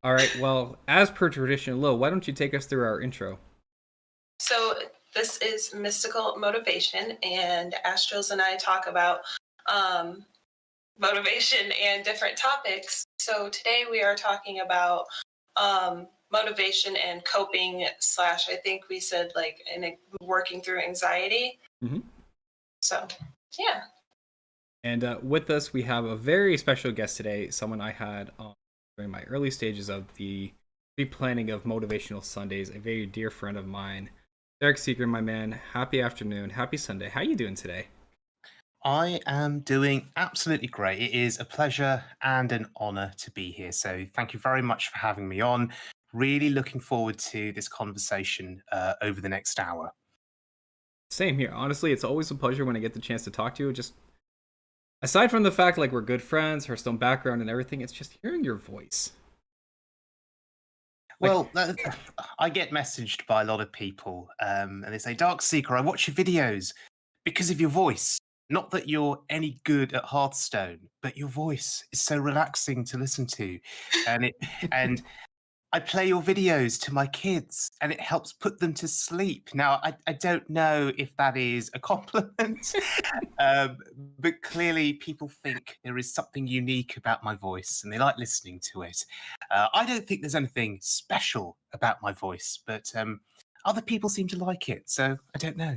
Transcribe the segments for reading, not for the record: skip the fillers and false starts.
All right, well, as per tradition, Lo, why don't you take us through our intro? So this is mystical motivation, and Astrals and I talk about um, motivation and different topics. So today we are talking about motivation and coping slash, I think we said like in working through anxiety. Mm-hmm. So yeah. And with us, we have a very special guest today, someone I had during my early stages of the pre-planning of Motivational Sundays, a very dear friend of mine, Darkseeker, my man. Happy afternoon, happy Sunday. How you doing today? I am doing absolutely great. It is a pleasure and an honor to be here. So, thank you very much for having me on. Really looking forward to this conversation over the next hour. Same here. Honestly, it's always a pleasure when I get the chance to talk to you. Just aside from the fact like we're good friends, her stone background and everything, it's just hearing your voice. Like, Well, I get messaged by a lot of people, and they say, Darkseeker, I watch your videos because of your voice. Not that you're any good at Hearthstone, but your voice is so relaxing to listen to. And it and I play your videos to my kids and it helps put them to sleep. Now, I don't know if that is a compliment, um, but clearly people think there is something unique about my voice and they like listening to it. I don't think there's anything special about my voice, but other people seem to like it. So I don't know.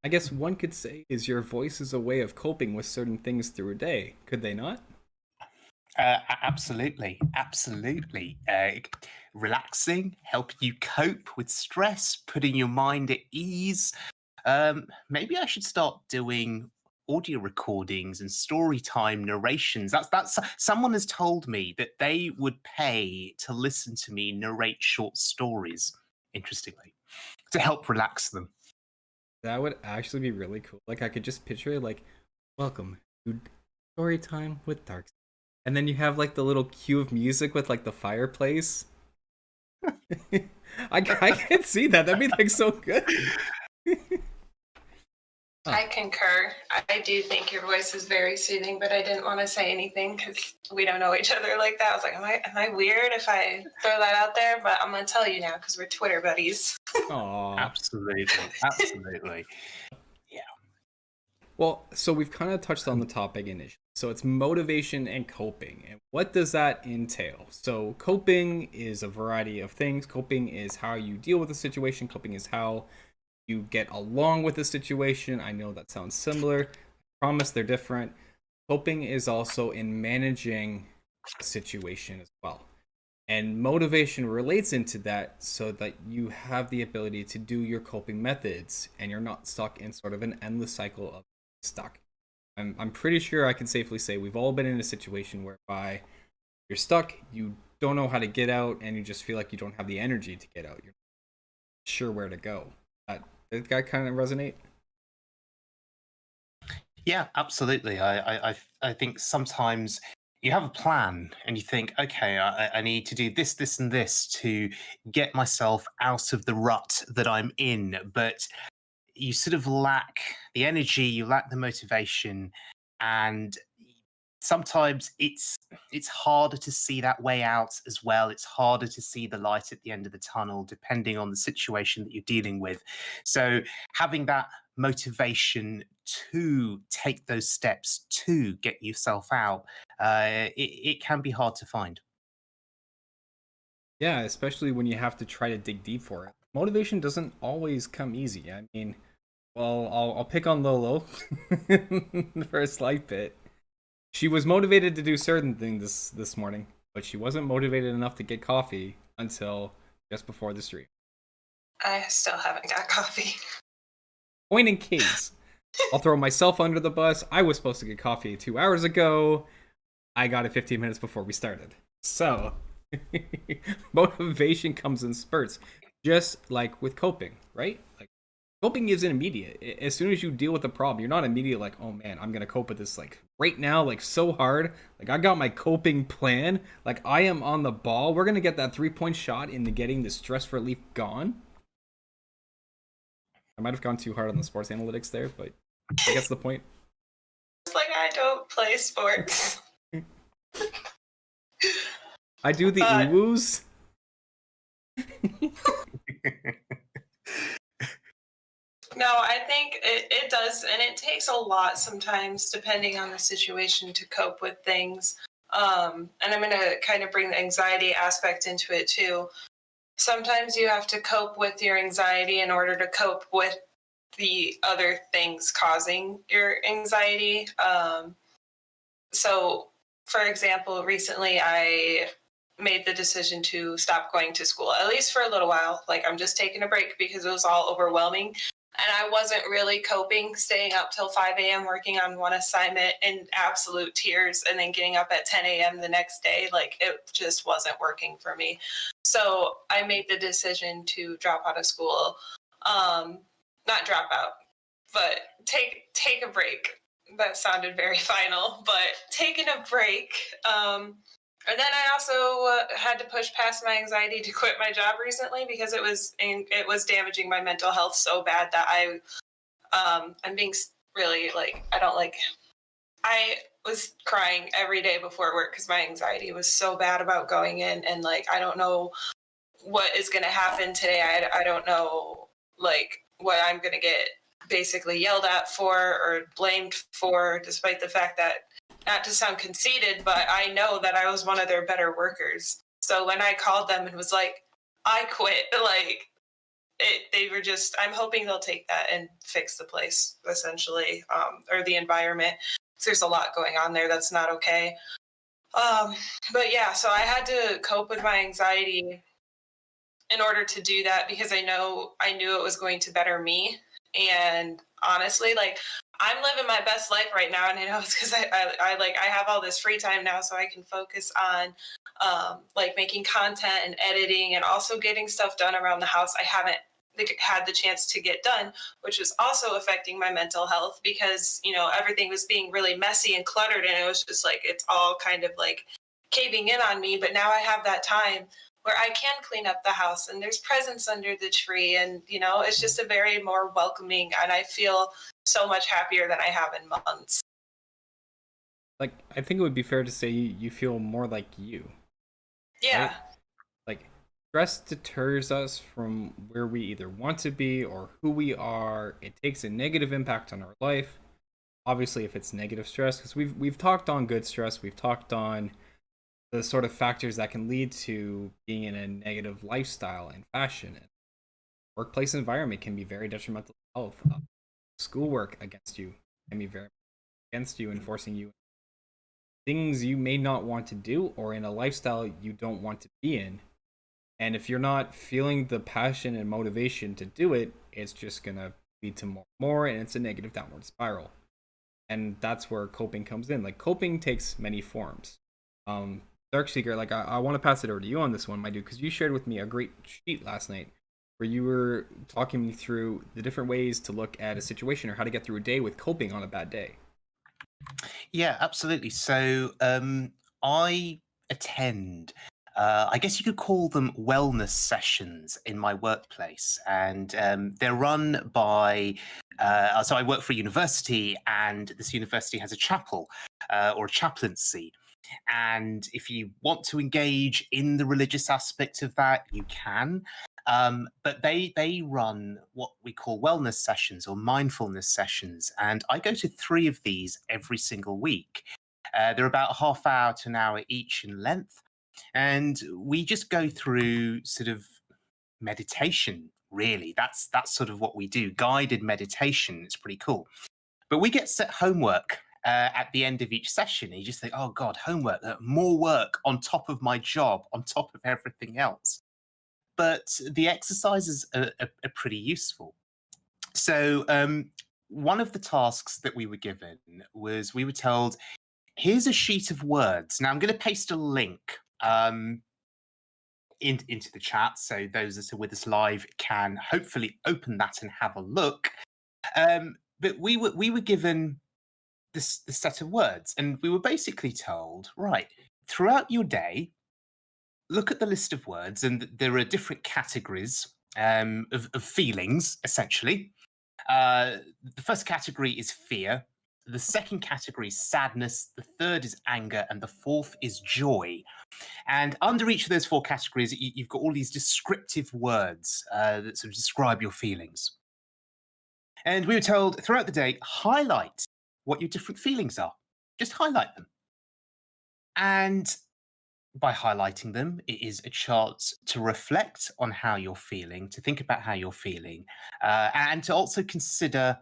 I guess one could say is your voice is a way of coping with certain things through a day. Could they not? Absolutely, absolutely. Relaxing, helping you cope with stress, putting your mind at ease. Maybe I should start doing audio recordings and story time narrations. That's someone has told me that they would pay to listen to me narrate short stories. Interestingly, to help relax them. That would actually be really cool. Like I could just picture it like, welcome to story time with Dark. And then you have like the little cue of music with like the fireplace. I can't see that. That'd be like so good. I concur. I do think your voice is very soothing, but I didn't want to say anything because we don't know each other like that. I was like, am I weird if I throw that out there? But I'm going to tell you now because we're Twitter buddies. Aw. Absolutely, absolutely. Yeah. Well, so we've kind of touched on the topic initially. So it's motivation and coping. And what does that entail? So coping is a variety of things. Coping is how you deal with a situation. Coping is how you get along with the situation. I know that sounds similar. I promise they're different. Coping is also in managing a situation as well. And motivation relates into that so that you have the ability to do your coping methods and you're not stuck in sort of an endless cycle of stuck. I'm pretty sure I can safely say we've all been in a situation whereby you're stuck, you don't know how to get out, and you just feel like you don't have the energy to get out. You're not sure where to go. Did that kind of resonate? Yeah, absolutely. I think sometimes you have a plan and you think, okay, I need to do this, this, and this to get myself out of the rut that I'm in. But you sort of lack the energy, you lack the motivation, and sometimes it's harder to see that way out as well. It's harder to see the light at the end of the tunnel, depending on the situation that you're dealing with. So having that motivation to take those steps to get yourself out, it can be hard to find. Yeah, especially when you have to try to dig deep for it. Motivation doesn't always come easy. I mean, well, I'll pick on Lolo for a slight bit. She was motivated to do certain things this morning, but she wasn't motivated enough to get coffee until just before the stream. I still haven't got coffee. Point in case, I'll throw myself under the bus. I was supposed to get coffee 2 hours ago. I got it 15 minutes before we started. So, motivation comes in spurts, just like with coping, right? Like coping isn't immediate. As soon as you deal with the problem, you're not immediate like, oh man, I'm gonna cope with this like right now, like so hard. Like I got my coping plan. Like I am on the ball. We're gonna get that 3 point shot into getting the stress relief gone. I might have gone too hard on the sports analytics there, but I guess the point. It's like I don't play sports. I do the Uh, ooh-woos. No, I think it does, and it takes a lot sometimes, depending on the situation, to cope with things. And I'm going to kind of bring the anxiety aspect into it too. Sometimes you have to cope with your anxiety in order to cope with the other things causing your anxiety. So, for example, recently I made the decision to stop going to school, at least for a little while. Like, I'm just taking a break because it was all overwhelming. And I wasn't really coping staying up till 5 a.m. working on one assignment in absolute tears and then getting up at 10 a.m. the next day. Like, it just wasn't working for me. So I made the decision to drop out of school. Not drop out, but take a break. That sounded very final, but taking a break. And then I also had to push past my anxiety to quit my job recently because it was damaging my mental health so bad that I'm being really like I don't like. I was crying every day before work because my anxiety was so bad about going in, and like I don't know what is going to happen today. I don't know like what I'm going to get basically yelled at for or blamed for, despite the fact that, not to sound conceited, but I know that I was one of their better workers. So when I called them and was like, I quit, like they were just, I'm hoping they'll take that and fix the place essentially, or the environment. So there's a lot going on there that's not okay. But yeah, so I had to cope with my anxiety in order to do that because I knew it was going to better me. And honestly, like I'm living my best life right now, and I know it's because I have all this free time now, so I can focus on like making content and editing, and also getting stuff done around the house. I haven't had the chance to get done, which was also affecting my mental health because everything was being really messy and cluttered, and it was just like it's all kind of like caving in on me. But now I have that time where I can clean up the house and there's presents under the tree, and it's just a very more welcoming, and I feel so much happier than I have in months. Like, I think it would be fair to say you feel more like you, Yeah. right? Like, stress deters us from where we either want to be or who we are. It takes a negative impact on our life. Obviously, if it's negative stress, because we've talked on good stress, we've talked on the sort of factors that can lead to being in a negative lifestyle and fashion. And workplace environment can be very detrimental to health. Schoolwork against you can be very against you and forcing you things you may not want to do or in a lifestyle you don't want to be in. And if you're not feeling the passion and motivation to do it, it's just gonna lead to more, and it's a negative downward spiral. And that's where coping comes in. Like, coping takes many forms. Um, Darkseeker, like I want to pass it over to you on this one, my dude, because you shared with me a great sheet last night where you were talking me through the different ways to look at a situation or how to get through a day with coping on a bad day. Yeah, absolutely. So I attend, I guess you could call them wellness sessions in my workplace, and they're run by. So I work for a university, and this university has a chapel or a chaplaincy. And if you want to engage in the religious aspect of that, you can. But they run what we call wellness sessions or mindfulness sessions, and I go to 3 of these every single week. They're about a half hour to an hour each in length, and we just go through sort of meditation. Really, that's sort of what we do. Guided meditation. It's pretty cool. But we get set homework at the end of each session, and you just think, "Oh God, homework! More work on top of my job, on top of everything else." But the exercises are pretty useful. So one of the tasks that we were given was we were told, here's a sheet of words. Now I'm going to paste a link into the chat so those that are with us live can hopefully open that and have a look. But we were given this set of words, and we were basically told, right, throughout your day, look at the list of words, and there are different categories of feelings, essentially. The first category is fear. The second category is sadness. The third is anger. And the fourth is joy. And under each of those four categories, you've got all these descriptive words that sort of describe your feelings. And we were told throughout the day, highlight what your different feelings are. Just highlight them. And by highlighting them, it is a chance to reflect on how you're feeling, to think about how you're feeling, and to also consider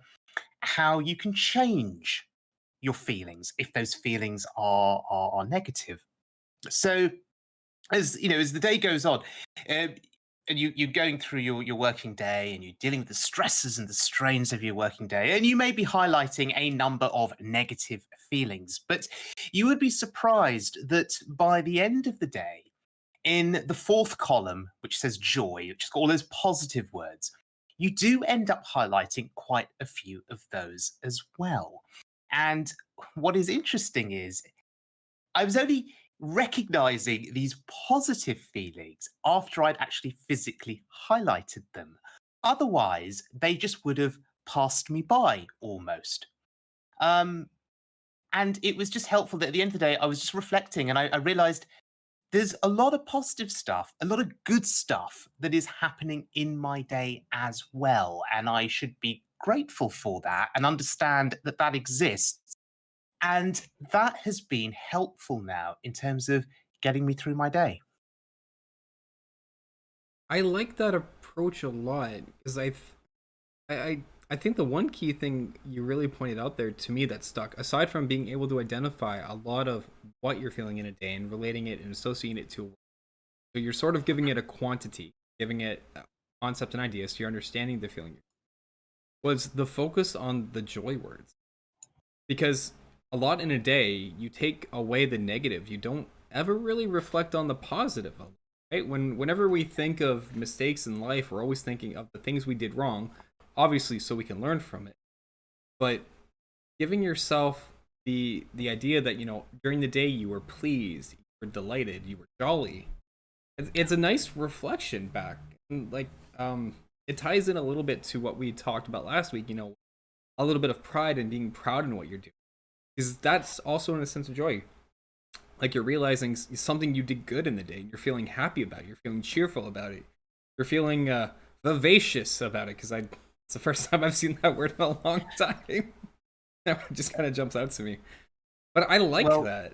how you can change your feelings if those feelings are negative. So, as you know, as the day goes on, and you're going through your working day and you're dealing with the stresses and the strains of your working day, and you may be highlighting a number of negative feelings, but you would be surprised that by the end of the day, in the fourth column, which says joy, which is all those positive words, you do end up highlighting quite a few of those as well. And what is interesting is I was only recognizing these positive feelings after I'd actually physically highlighted them. Otherwise, they just would have passed me by almost. Um, and it was just helpful that at the end of the day, I was just reflecting and I realized there's a lot of positive stuff, a lot of good stuff that is happening in my day as well. And I should be grateful for that and understand that that exists. And that has been helpful now in terms of getting me through my day. I like that approach a lot because I think the one key thing you really pointed out there to me that stuck, aside from being able to identify a lot of what you're feeling in a day and relating it and associating it to, so you're sort of giving it a quantity, giving it a concept and idea, so you're understanding the feeling, was the focus on the joy words. Because a lot in a day, you take away the negative, you don't ever really reflect on the positive of it, right? Whenever we think of mistakes in life, we're always thinking of the things we did wrong, obviously so we can learn from it, but giving yourself the idea that, you know, during the day you were pleased, you were delighted, you were jolly, it's a nice reflection back. And like, it ties in a little bit to what we talked about last week, you know, a little bit of pride and being proud in what you're doing, because that's also in a sense of joy. Like, you're realizing something you did good in the day, you're feeling happy about it, you're feeling cheerful about it, you're feeling vivacious about it, because it's the first time I've seen that word in a long time. It just kind of jumps out to me, but I like that.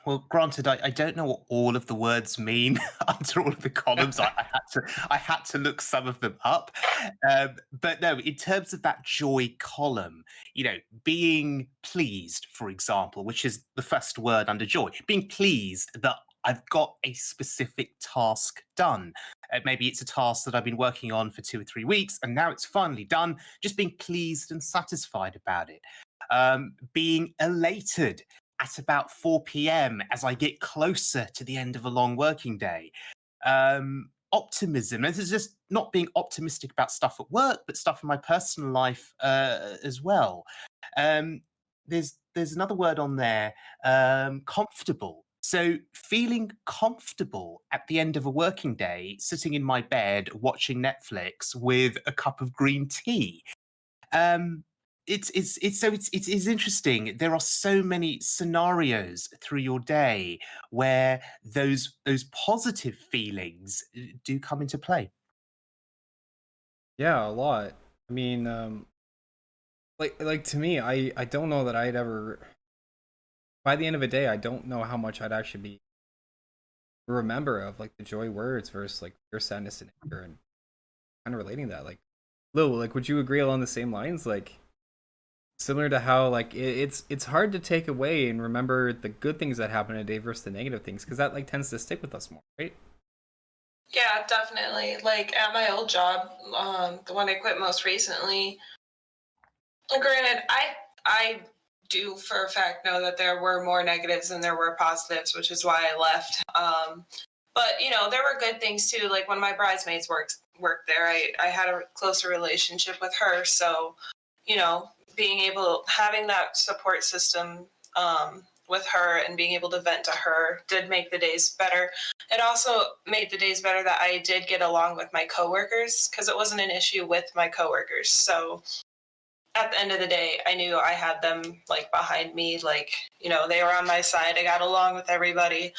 Well, granted, I don't know what all of the words mean under all of the columns. I had to look some of them up, but no, in terms of that joy column, you know, being pleased, for example, which is the first word under joy, being pleased that I've got a specific task done. Maybe it's a task that I've been working on for 2 or 3 weeks, and now it's finally done. Just being pleased and satisfied about it. Being elated at about 4 p.m. as I get closer to the end of a long working day. Optimism. And this is just not being optimistic about stuff at work, but stuff in my personal life as well. There's another word on there, comfortable. So feeling comfortable at the end of a working day, sitting in my bed watching Netflix with a cup of green tea. It's interesting. There are so many scenarios through your day where those positive feelings do come into play. Yeah, a lot. I mean, like to me, I don't know that I'd ever, by the end of a day, I don't know how much I'd actually be remember of like the joy words versus like your sadness and anger, and kind of relating that. Like, Lil, like, would you agree along the same lines? Like, similar to how like it's hard to take away and remember the good things that happen in a day versus the negative things, because that like tends to stick with us more, right? Yeah, definitely. Like at my old job, the one I quit most recently. Granted, I do for a fact know that there were more negatives than there were positives, which is why I left. But you know, there were good things too. Like when my bridesmaids worked there, I had a closer relationship with her. So, you know, being able having that support system with her and being able to vent to her did make the days better. It also made the days better that I did get along with my coworkers, because it wasn't an issue with my coworkers. So at the end of the day, I knew I had them like behind me, like, you know, they were on my side. I got along with everybody.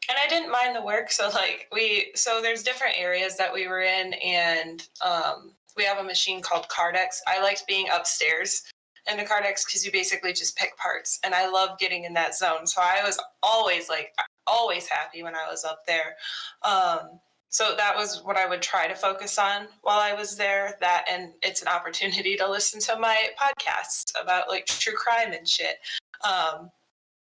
And I didn't mind the work. So like so there's different areas that we were in, and we have a machine called Cardex. I liked being upstairs in the Cardex because you basically just pick parts, and I love getting in that zone. So I was always happy when I was up there. So that was what I would try to focus on while I was there. That, and it's an opportunity to listen to my podcasts about like true crime and shit.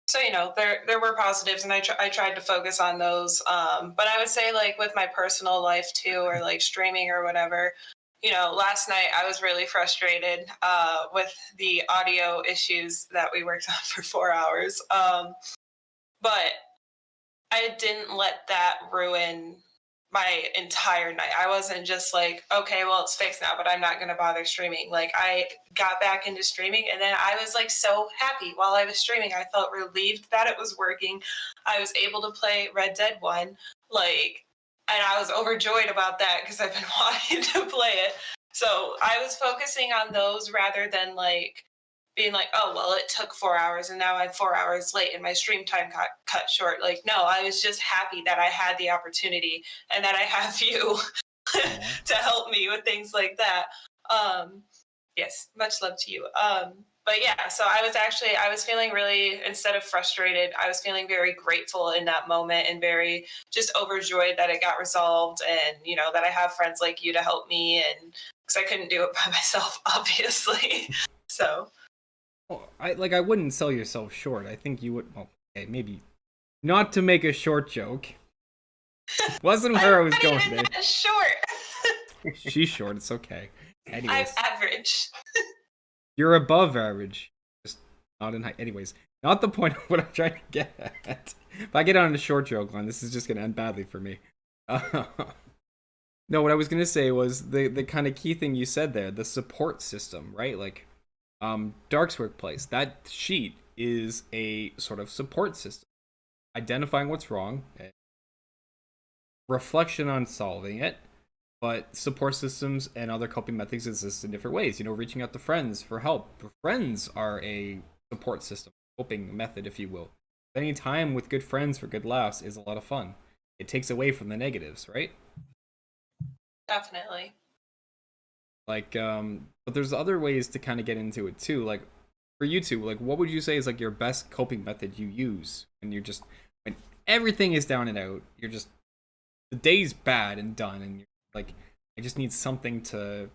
So, you know, there were positives, and I tried to focus on those. But I would say, like, with my personal life too, or like streaming or whatever, you know, last night I was really frustrated with the audio issues that we worked on for 4 hours. But I didn't let that ruin my entire night. I wasn't just like, okay, well, it's fixed now, but I'm not going to bother streaming. Like, I got back into streaming, and then I was like so happy while I was streaming. I felt relieved that it was working. I was able to play Red Dead 1, like, and I was overjoyed about that because I've been wanting to play it. So I was focusing on those rather than like being like, oh, well, it took 4 hours and now I'm 4 hours late and my stream time got cut short. Like, no, I was just happy that I had the opportunity and that I have you to help me with things like that. Yes, much love to you. But yeah, so I was feeling really, instead of frustrated, I was feeling very grateful in that moment and very just overjoyed that it got resolved, and, you know, that I have friends like you to help me, and because I couldn't do it by myself, obviously. So. Well, I wouldn't sell yourself short. I think you would. Well, okay, maybe not to make a short joke. Wasn't where I was going there. Short. She's short. It's okay. Anyways, I'm average. You're above average, just not in height. Anyways, not the point of what I'm trying to get at. If I get on a short joke line, this is just gonna end badly for me. No, what I was gonna say was the kind of key thing you said there, the support system, right? Like, Dark's workplace. That sheet is a sort of support system, identifying what's wrong, reflection on solving it. But support systems and other coping methods exist in different ways. You know, reaching out to friends for help. Friends are a support system, coping method, if you will. Spending time with good friends for good laughs is a lot of fun. It takes away from the negatives, right? Definitely. Like, but there's other ways to kind of get into it too. Like, for you two, like, what would you say is like your best coping method you use when you're just, when everything is down and out, you're just, the day's bad and done, and you're like, I just need something to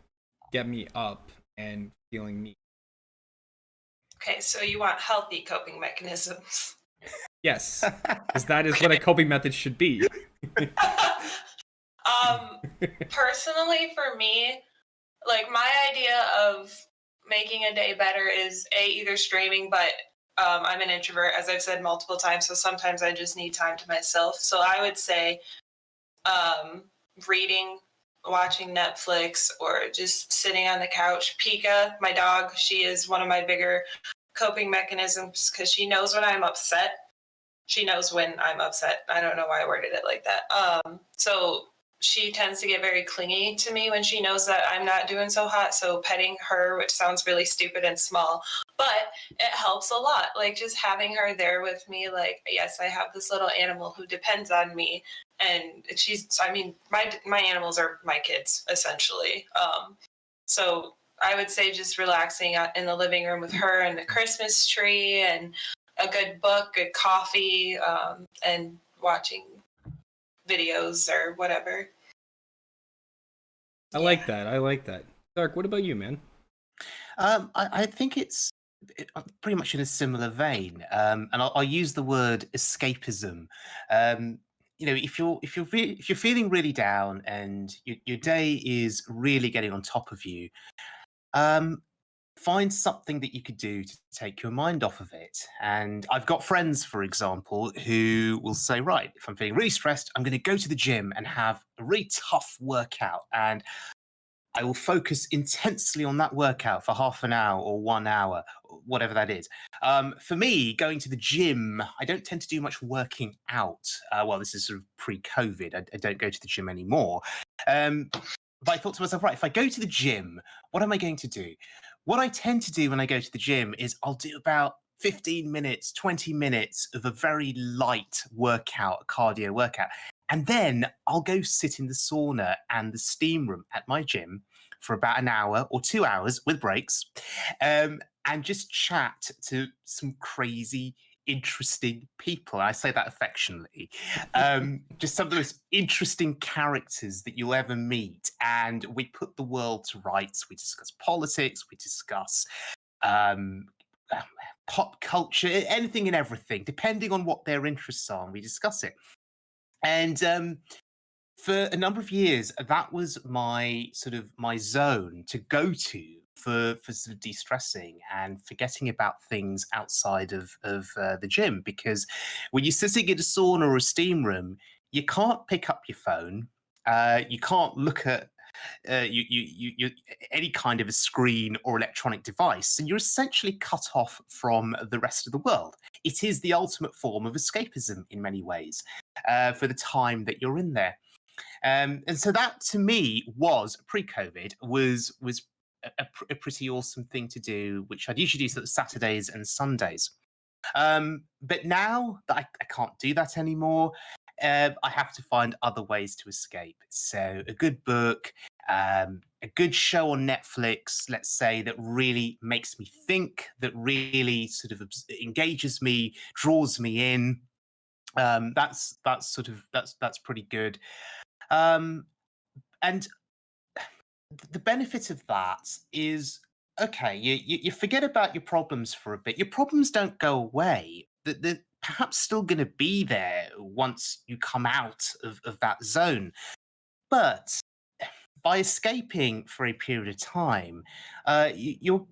get me up and feeling me. Okay, so you want healthy coping mechanisms. Yes, because that is what a coping method should be. Personally, for me, like, my idea of making a day better is either streaming, but I'm an introvert, as I've said multiple times, so sometimes I just need time to myself. So I would say reading, watching Netflix, or just sitting on the couch. Pika, my dog, she is one of my bigger coping mechanisms because she knows when I'm upset. She knows when I'm upset. I don't know why I worded it like that. So she tends to get very clingy to me when she knows that I'm not doing so hot. So petting her, which sounds really stupid and small, but it helps a lot. Like, just having her there with me, like, yes, I have this little animal who depends on me. And my animals are my kids, essentially. So I would say just relaxing in the living room with her and the Christmas tree and a good book, good coffee, and watching videos or whatever. I like that. Dark, what about you, man? I think it's pretty much in a similar vein, and I'll use the word escapism. You know, if you're feeling really down and your day is really getting on top of you, find something that you could do to take your mind off of it. And I've got friends, for example, who will say, right, if I'm feeling really stressed, I'm going to go to the gym and have a really tough workout, and I will focus intensely on that workout for half an hour or 1 hour, whatever that is. For me, going to the gym, I don't tend to do much working out. Well, this is sort of pre-COVID. I don't go to the gym anymore. But I thought to myself, right, if I go to the gym, what am I going to do? What I tend to do when I go to the gym is I'll do about 15 minutes, 20 minutes of a very light workout, a cardio workout. And then I'll go sit in the sauna and the steam room at my gym for about an hour or 2 hours with breaks, and just chat to some crazy, interesting people. I say that affectionately. Just some of the most interesting characters that you'll ever meet. And we put the world to rights. We discuss politics. We discuss um, pop culture, anything and everything, depending on what their interests are. And we discuss it. And for a number of years, that was my sort of my zone to go to for sort of de-stressing and forgetting about things outside of the gym. Because when you're sitting in a sauna or a steam room, you can't pick up your phone, you can't look at you any kind of a screen or electronic device, and you're essentially cut off from the rest of the world. It is the ultimate form of escapism in many ways, for the time that you're in there. And so that, to me, was pre-COVID was a pretty awesome thing to do, which I'd usually do sort of Saturdays and Sundays. But now that I can't do that anymore, I have to find other ways to escape. So a good book, a good show on Netflix, let's say, that really makes me think, that really sort of engages me, draws me in. That's pretty good. And the benefit of that is, okay, you forget about your problems for a bit. Your problems don't go away. They're perhaps still going to be there once you come out of that zone. But by escaping for a period of time, you're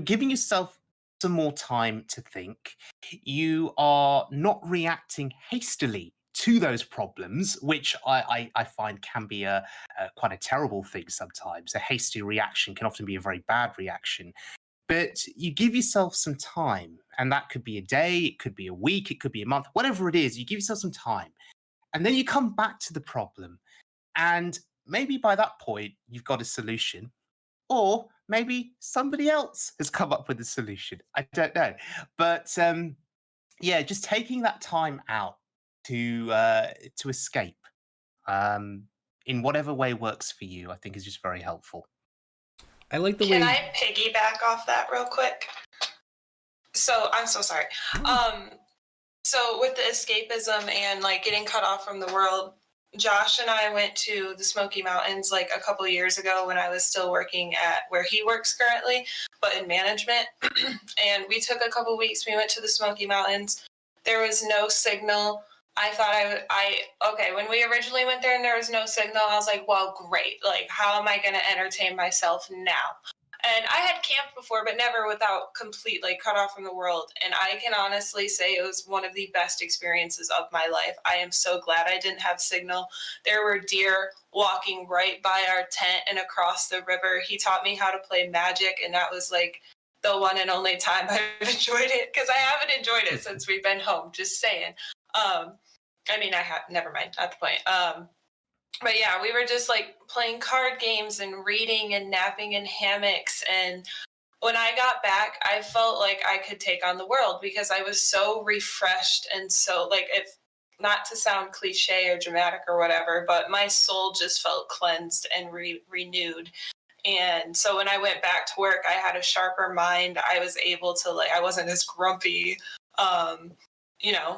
giving yourself some more time to think. You are not reacting hastily to those problems, which I find can be a quite a terrible thing sometimes. A hasty reaction can often be a very bad reaction. But you give yourself some time, and that could be a day, it could be a week, it could be a month, whatever it is, you give yourself some time. And then you come back to the problem. And maybe by that point, you've got a solution. Or maybe somebody else has come up with a solution. I don't know. But yeah, just taking that time out to escape, in whatever way works for you, I think is just very helpful. I like the Can way. I piggyback off that real quick? So I'm so sorry. So with the escapism and like getting cut off from the world, Josh and I went to the Smoky Mountains like a couple of years ago when I was still working at where he works currently, but in management. And we took a couple of weeks. We went to the Smoky Mountains. There was no signal. I thought okay, when we originally went there and there was no signal, I was like, well, great. Like, how am I going to entertain myself now? And I had camped before, but never without complete, like, cut off from the world. And I can honestly say it was one of the best experiences of my life. I am so glad I didn't have signal. There were deer walking right by our tent and across the river. He taught me how to play Magic, and that was like the one and only time I've enjoyed it, because I haven't enjoyed it since we've been home, just saying. I mean, I have, never mind, not the point. But yeah, we were just like playing card games and reading and napping in hammocks. And when I got back, I felt like I could take on the world because I was so refreshed and so, like, if not to sound cliche or dramatic or whatever, but my soul just felt cleansed and renewed. And so when I went back to work, I had a sharper mind. I was able to, like, I wasn't as grumpy,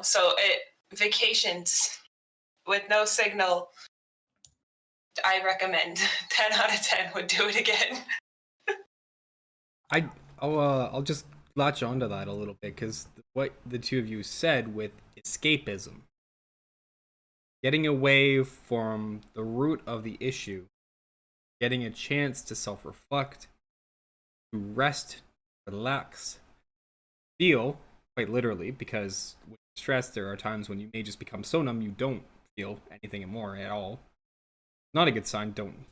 so vacations with no signal, I recommend. 10 out of 10 would do it again. I'll just latch onto that a little bit, because what the two of you said with escapism, getting away from the root of the issue, getting a chance to self-reflect, to rest, relax, feel, quite literally, because with stress there are times when you may just become so numb you don't feel anything more at all. Not a good sign, don't.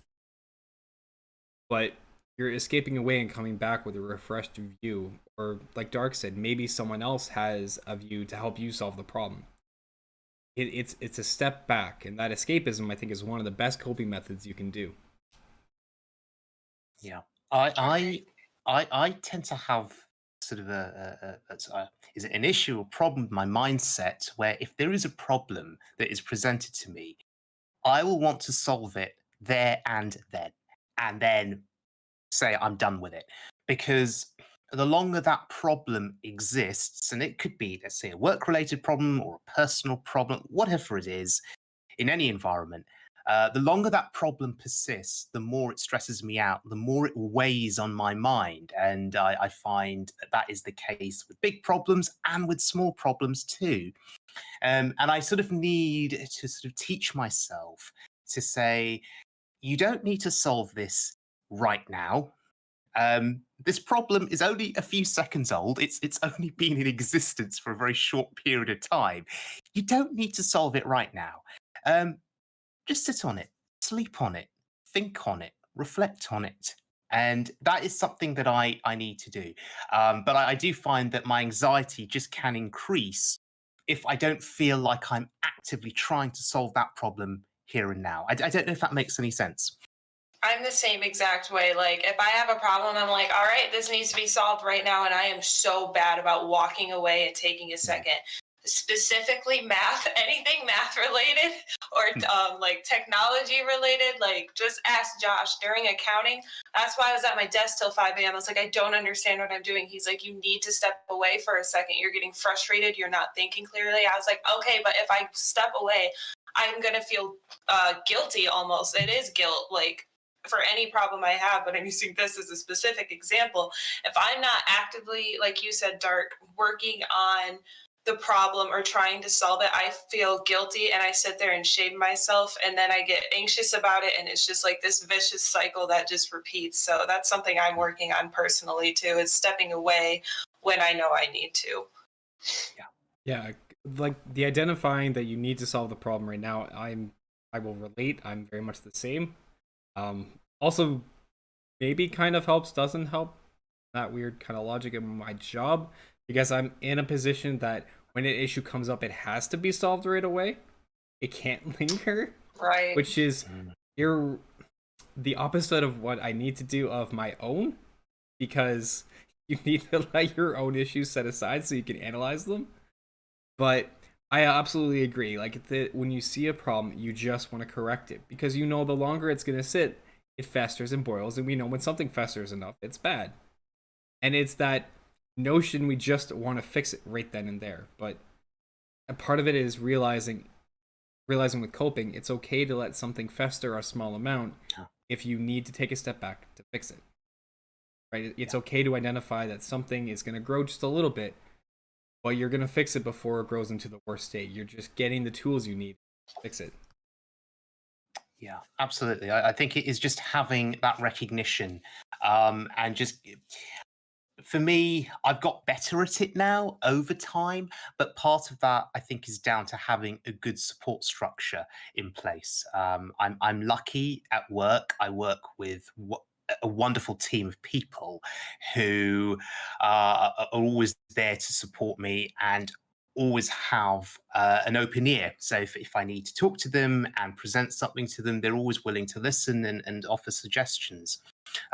But you're escaping away and coming back with a refreshed view, or like Dark said, maybe someone else has a view to help you solve the problem. It's a step back, and that escapism, I think, is one of the best coping methods you can do. Yeah, Okay. I tend to have sort of is it an issue or problem with my mindset where if there is a problem that is presented to me, I will want to solve it there and then say I'm done with it. Because the longer that problem exists, and it could be, let's say, a work related problem or a personal problem, whatever it is, in any environment, the longer that problem persists, the more it stresses me out, the more it weighs on my mind. And I find that that is the case with big problems and with small problems too. And I sort of need to sort of teach myself to say, you don't need to solve this right now. This problem is only a few seconds old. It's only been in existence for a very short period of time. You don't need to solve it right now. Um, just sit on it, sleep on it, think on it, reflect on it. And that is something that I need to do. But I do find that my anxiety just can increase if I don't feel like I'm actively trying to solve that problem here and now. I don't know if that makes any sense. I'm the same exact way. Like, if I have a problem, I'm like, all right, this needs to be solved right now. And I am so bad about walking away and taking a second. Specifically, math, anything math related or like technology related. Like, just ask Josh during accounting. That's why I was at my desk till 5 a.m. I was like, I don't understand what I'm doing. He's like, you need to step away for a second. You're getting frustrated. You're not thinking clearly. I was like, okay, but if I step away, I'm going to feel guilty almost. It is guilt. Like, for any problem I have, but I'm using this as a specific example. If I'm not actively, like you said, Dark, working on the problem or trying to solve it, I feel guilty and I sit there and shame myself and then I get anxious about it and it's just like this vicious cycle that just repeats. So that's something I'm working on personally too, is stepping away when I know I need to. Yeah, like the identifying that you need to solve the problem right now. I will relate. I'm very much the same. Also, maybe kind of helps, doesn't help. That weird kind of logic in my job because I'm in a position that when an issue comes up, it has to be solved right away. It can't linger, Right. which is the opposite of what I need to do of my own because you need to let your own issues set aside so you can analyze them. But I absolutely agree. Like when you see a problem, you just want to correct it because you know the longer it's going to sit, it festers and boils, and we know when something festers enough, it's bad. And it's that notion we just want to fix it right then and there. But a part of it is realizing with coping, it's okay to let something fester a small amount if you need to take a step back to fix it. Right? It's okay to identify that something is going to grow just a little bit, but you're going to fix it before it grows into the worst state. You're just getting the tools you need to fix it. Yeah, absolutely. I think it is just having that recognition, and just for me, I've got better at it now over time. But part of that, I think, is down to having a good support structure in place. I'm lucky at work. I work with a wonderful team of people who are always there to support me and always have an open ear. So if I need to talk to them and present something to them, they're always willing to listen and offer suggestions.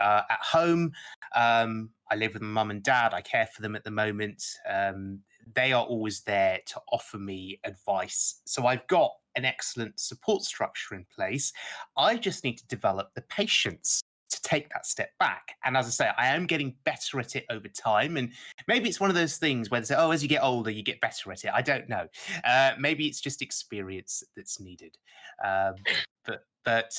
At home, I live with my mum and dad. I care for them at the moment. They are always there to offer me advice. So I've got an excellent support structure in place. I just need to develop the patience to take that step back. And as I say, I am getting better at it over time. And maybe it's one of those things where they say, oh, as you get older, you get better at it. I don't know. Maybe it's just experience that's needed. But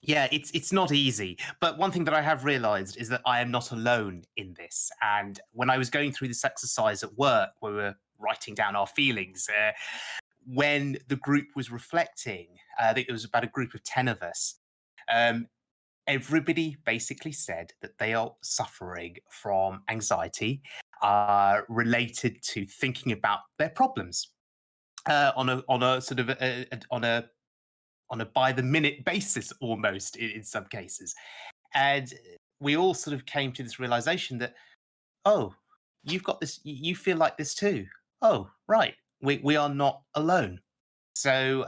yeah, it's not easy. But one thing that I have realized is that I am not alone in this. And when I was going through this exercise at work, where we were writing down our feelings, when the group was reflecting, I think it was about a group of 10 of us. Everybody basically said that they are suffering from anxiety related to thinking about their problems on a sort of on a by the minute basis almost in some cases. And we all sort of came to this realization that, oh, you've got this, you feel like this too. Oh, right. We are not alone. So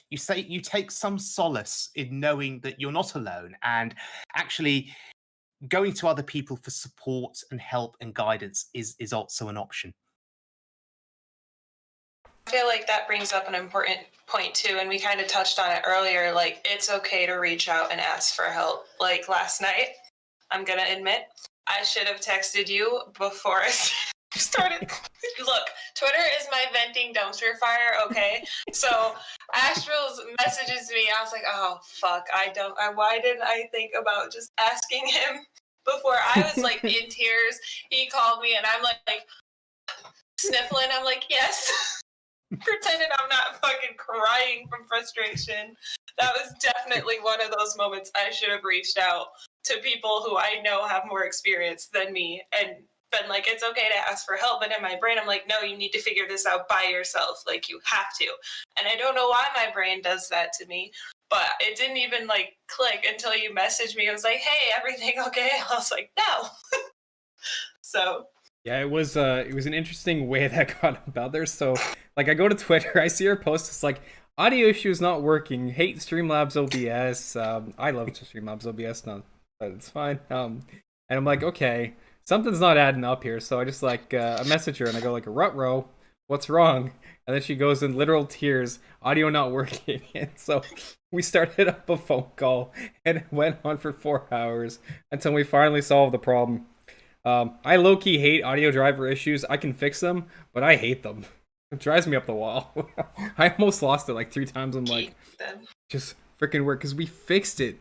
you take some solace in knowing that you're not alone, and actually going to other people for support and help and guidance is also an option. I feel like that brings up an important point too, and we kind of touched on it earlier. Like, it's okay to reach out and ask for help. Like last night, I'm gonna admit, I should have texted you before I started. Look, Twitter is my venting dumpster fire. Okay, so Astrals messages me. I was like, oh fuck, why didn't I think about just asking him before? I was like in tears. He called me, and I'm like sniffling. I'm like, yes. Pretending I'm not fucking crying from frustration. That was definitely one of those moments I should have reached out to people who I know have more experience than me and been like, it's okay to ask for help. But in my brain, I'm like, no, you need to figure this out by yourself. Like, you have to. And I don't know why my brain does that to me, but it didn't even like click until you messaged me. It was like, hey, everything okay? I was like, no. So Yeah, it was an interesting way that got about there. So like I go to Twitter, I see her post, it's like audio issues not working, hate Streamlabs OBS. I love Streamlabs OBS now, but it's fine. And I'm like, okay, something's not adding up here. So I just like I message her and I go like, Rutro, what's wrong? And then she goes in literal tears, audio not working. And so we started up a phone call and it went on for 4 hours until we finally solved the problem. I low-key hate audio driver issues. I can fix them, but I hate them. It drives me up the wall. I almost lost it like 3 times. I'm like, just freaking work, because we fixed it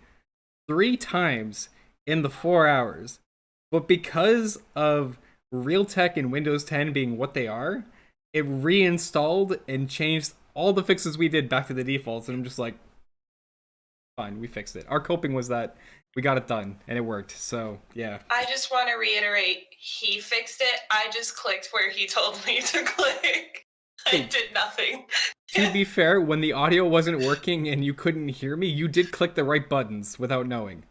3 times in the 4 hours. But because of Realtek and Windows 10 being what they are, it reinstalled and changed all the fixes we did back to the defaults. And I'm just like, fine, we fixed it. Our coping was that we got it done and it worked. So yeah. I just want to reiterate, he fixed it. I just clicked where he told me to click. I did nothing. To be fair, when the audio wasn't working and you couldn't hear me, you did click the right buttons without knowing.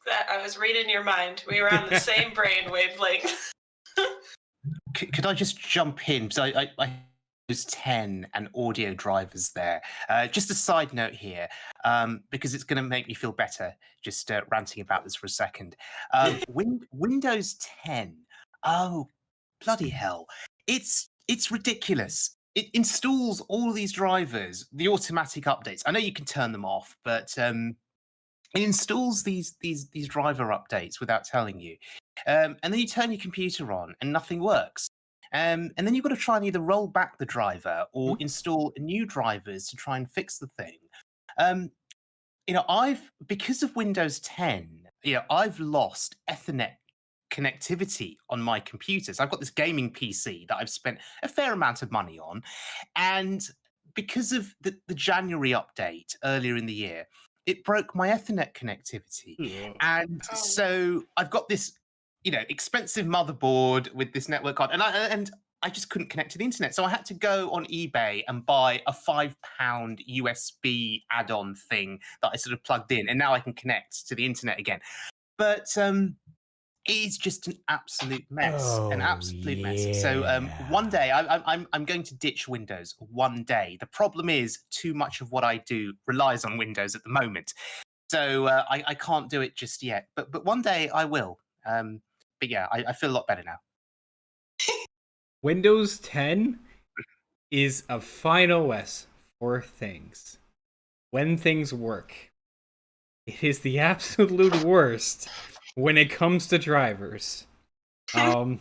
That I was reading your mind. We were on the same brain wavelength. Could I just jump in? So I was 10 and audio drivers there. Just a side note here, because it's going to make me feel better just ranting about this for a second. Windows 10, oh, bloody hell. It's ridiculous. It installs all these drivers, the automatic updates. I know you can turn them off, but it installs these driver updates without telling you. And then you turn your computer on and nothing works. And then you've got to try and either roll back the driver or install new drivers to try and fix the thing. Because of Windows 10, I've lost Ethernet connectivity on my computers. I've got this gaming PC that I've spent a fair amount of money on, and because of the January update earlier in the year, it broke my Ethernet connectivity. Yeah. And so I've got this expensive motherboard with this network card, and I just couldn't connect to the internet. So I had to go on eBay and buy a £5 USB add-on thing that I sort of plugged in, and now I can connect to the internet again. But it's just an absolute mess, mess. So one day I'm going to ditch Windows. One day. The problem is too much of what I do relies on Windows at the moment, so I can't do it just yet. But one day I will. But yeah, I feel a lot better now. Windows 10 is a fine OS for things. When things work. It is the absolute worst when it comes to drivers. So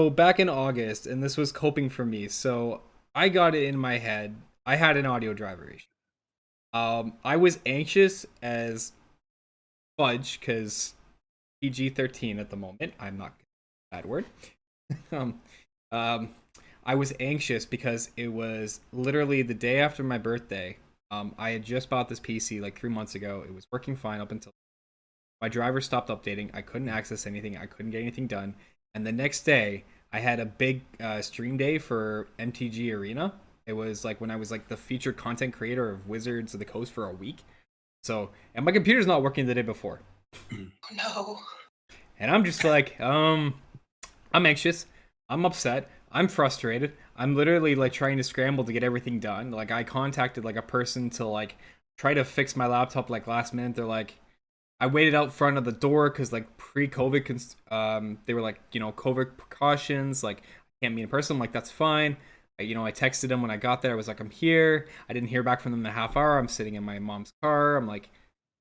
back in August, and this was coping for me, so I got it in my head. I had an audio driver issue. I was anxious as fudge because PG-13 at the moment. I'm not bad word. I was anxious because it was literally the day after my birthday. I had just bought this PC like 3 months ago. It was working fine up until my driver stopped updating. I couldn't access anything. I couldn't get anything done. And the next day, I had a big stream day for MTG Arena. It was like when I was like the featured content creator of Wizards of the Coast for a week. So, and my computer's not working the day before. No. And I'm just like, I'm anxious. I'm upset. I'm frustrated. I'm literally like trying to scramble to get everything done. Like I contacted like a person to like try to fix my laptop like last minute. They're like, I waited out front of the door because like pre-COVID, they were like, COVID precautions. Like I can't meet in person. I'm like that's fine. I texted them when I got there. I was like, I'm here. I didn't hear back from them in a half hour. I'm sitting in my mom's car. I'm like,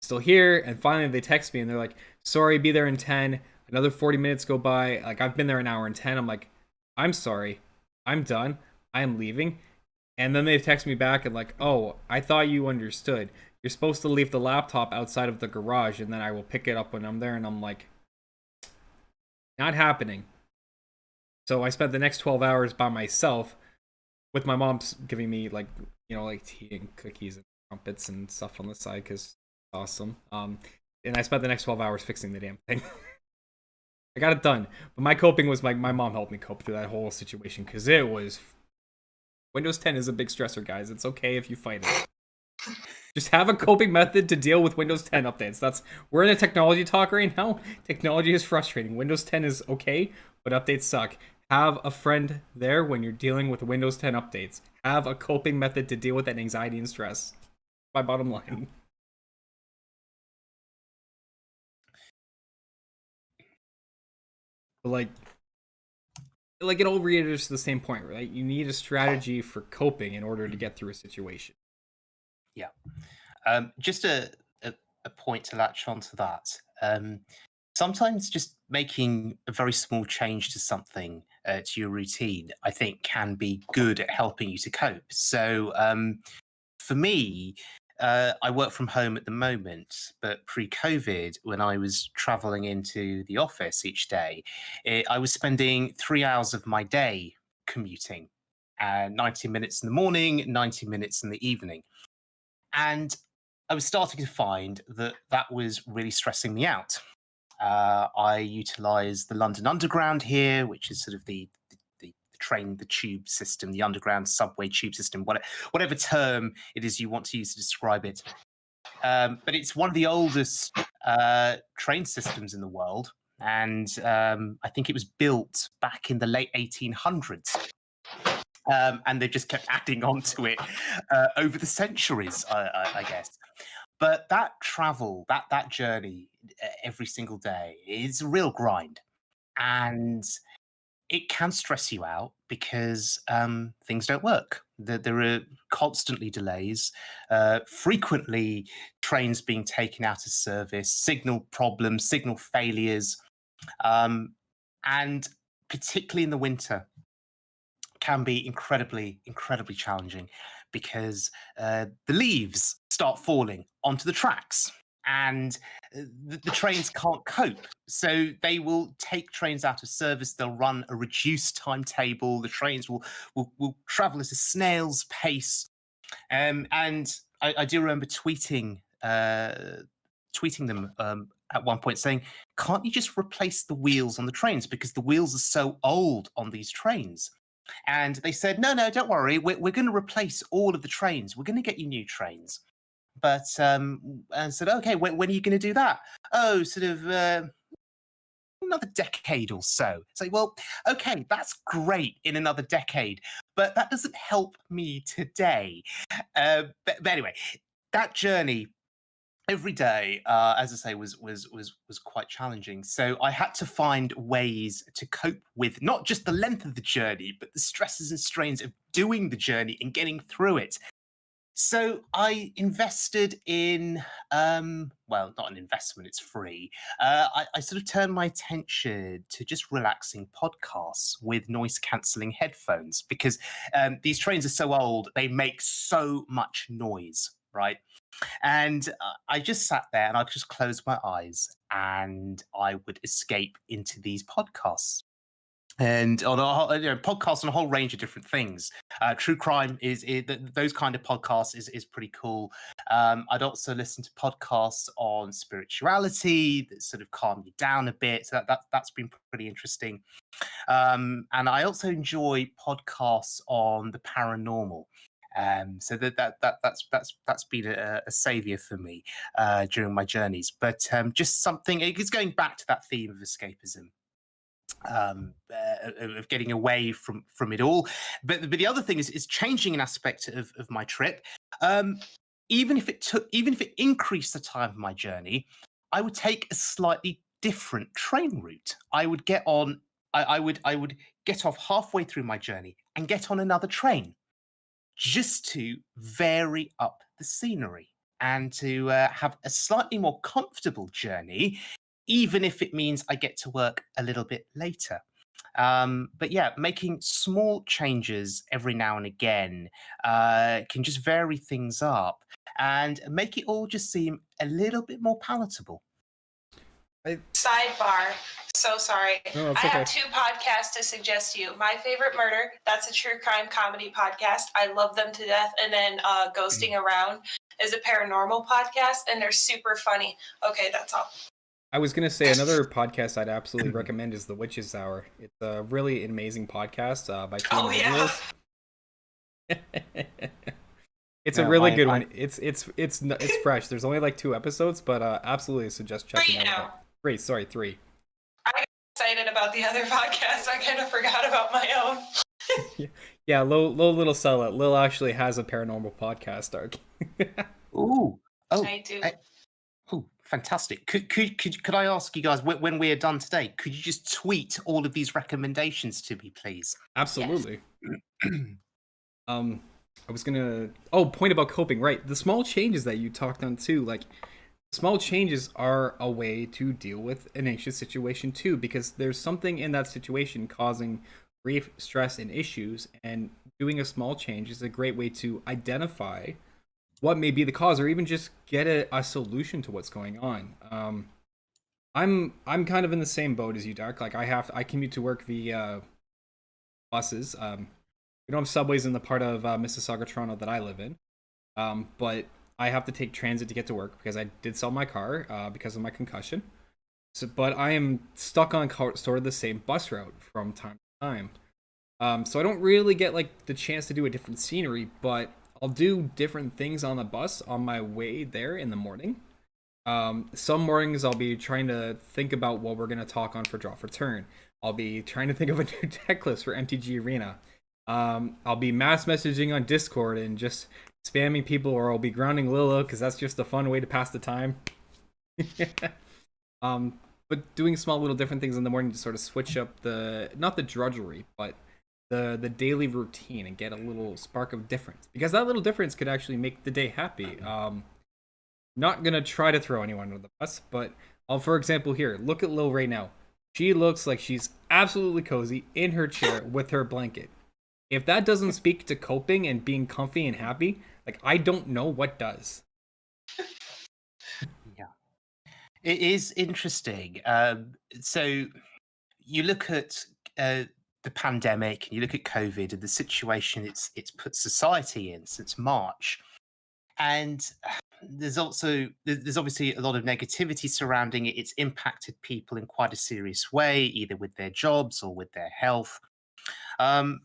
still here. And finally, they text me and they're like, sorry, be there in 10. Another 40 minutes go by. Like I've been there an hour and 10. I'm like, I'm sorry. I'm done. I am leaving. And then they text me back and like, oh, I thought you understood. You're supposed to leave the laptop outside of the garage and then I will pick it up when I'm there. And I'm like, not happening. So I spent the next 12 hours by myself with my mom giving me like, like tea and cookies and crumpets and stuff on the side because it's awesome. And I spent the next 12 hours fixing the damn thing. I got it done. But my coping was my mom helped me cope through that whole situation because it was Windows 10 is a big stressor, guys. It's okay if you fight it. Just have a coping method to deal with Windows 10 updates. We're in a technology talk right now. Technology is frustrating. Windows 10 is okay, but updates suck. Have a friend there when you're dealing with Windows 10 updates. Have a coping method to deal with that anxiety and stress. My bottom line. But like it all reiterates the same point, right? You need a strategy for coping in order to get through a situation. Yeah. Just a point to latch onto that. Sometimes just making a very small change to something to your routine, I think, can be good at helping you to cope. So for me, I work from home at the moment, but pre-COVID, when I was traveling into the office each day, I was spending 3 hours of my day commuting, 90 minutes in the morning, 90 minutes in the evening. And I was starting to find that that was really stressing me out. I utilize the London Underground here, which is sort of the train, the tube system, the underground subway tube system, whatever term it is you want to use to describe it. But it's one of the oldest train systems in the world. And I think it was built back in the late 1800s. And they just kept adding on to it over the centuries, I guess. But that travel, that journey every single day is a real grind. And it can stress you out because things don't work. There are constantly delays, frequently trains being taken out of service, signal problems, signal failures, and particularly in the winter, can be incredibly challenging because the leaves start falling onto the tracks and the trains can't cope. So they will take trains out of service. They'll run a reduced timetable. The trains will travel at a snail's pace. And I do remember tweeting them at one point saying, "Can't you just replace the wheels on the trains because the wheels are so old on these trains?" And they said, no, don't worry. We're going to replace all of the trains. We're going to get you new trains. But and said, okay, when are you going to do that? Oh, sort of another decade or so. It's like, well, okay, that's great in another decade, but that doesn't help me today. But anyway, that journey every day, as I say, was quite challenging. So I had to find ways to cope with not just the length of the journey, but the stresses and strains of doing the journey and getting through it. So I invested in, well, not an investment; it's free. I sort of turned my attention to just relaxing podcasts with noise cancelling headphones because these trains are so old; they make so much noise, right? And I just sat there and I just closed my eyes and I would escape into these podcasts. And on podcasts on a whole range of different things. True crime those kind of podcasts is pretty cool. I'd also listen to podcasts on spirituality that sort of calm you down a bit. So that's been pretty interesting. And I also enjoy podcasts on the paranormal. So that's been a savior for me during my journeys. But just something, it's going back to that theme of escapism. of getting away from it all. But the other thing is changing an aspect of my trip. Even if it increased the time of my journey, I would take a slightly different train route. I would get off halfway through my journey and get on another train just to vary up the scenery and to have a slightly more comfortable journey, even if it means I get to work a little bit later. But yeah, making small changes every now and again can just vary things up and make it all just seem a little bit more palatable. Sidebar. So sorry. No, it's I have okay. 2 podcasts to suggest to you. My Favorite Murder, that's a true crime comedy podcast. I love them to death. And then Ghosting Around is a paranormal podcast, and they're super funny. Okay, that's all. I was gonna say another podcast I'd absolutely recommend is The Witch's Hour. It's a really amazing podcast by two Oh, yeah. individuals. It's a No, really I- good I- one. It's fresh. There's only like 2 episodes, but absolutely suggest checking 3 out. now. 3, sorry, 3. I got excited about the other podcast. I kind of forgot about my own. Yeah, little sell it. Lil actually has a paranormal podcast arc. Ooh, oh, I do. oh, fantastic! Could I ask you guys when we are done today? Could you just tweet all of these recommendations to me, please? Absolutely. I was gonna. Oh, point about coping. Right, the small changes that you talked on too. Like, small changes are a way to deal with an anxious situation too, because there's something in that situation causing grief, stress, and issues, and doing a small change is a great way to identify what may be the cause, or even just get a solution to what's going on. I'm kind of in the same boat as you, Dark. Like I commute to work via buses. We don't have subways in the part of Mississauga, Toronto that I live in, but I have to take transit to get to work because I did sell my car because of my concussion. So, but I am stuck on sort of the same bus route from time to time. So I don't really get like the chance to do a different scenery, but I'll do different things on the bus on my way there in the morning. Some mornings I'll be trying to think about what we're gonna talk on for Draw for Turn. I'll be trying to think of a new deck list for MTG Arena. I'll be mass messaging on Discord and just spamming people, or I'll be grounding Lilo because that's just a fun way to pass the time. But doing small little different things in the morning to sort of switch up not the drudgery, but the daily routine and get a little spark of difference, because that little difference could actually make the day happy. Not gonna try to throw anyone under the bus, but for example, here, look at Lil right now. She looks like she's absolutely cozy in her chair with her blanket. If that doesn't speak to coping and being comfy and happy, like, I don't know what does. Yeah, it is interesting. So you look at the pandemic, and you look at COVID and the situation it's put society in since March, and there's obviously a lot of negativity surrounding it. It's impacted people in quite a serious way, either with their jobs or with their health. Um,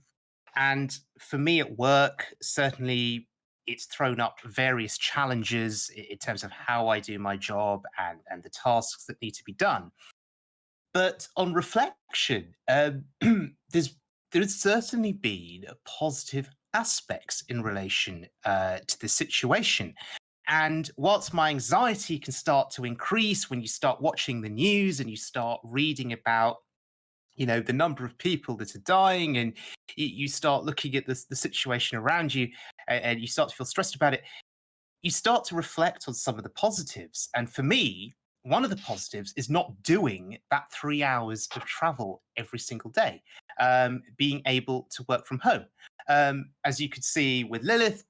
and for me at work, certainly it's thrown up various challenges in terms of how I do my job and the tasks that need to be done. But on reflection, there's certainly been positive aspects in relation to the situation. And whilst my anxiety can start to increase when you start watching the news and you start reading about, the number of people that are dying, and you start looking at the situation around you, and you start to feel stressed about it, you start to reflect on some of the positives. And for me, one of the positives is not doing that 3 hours of travel every single day, being able to work from home. As you could see with Lilith,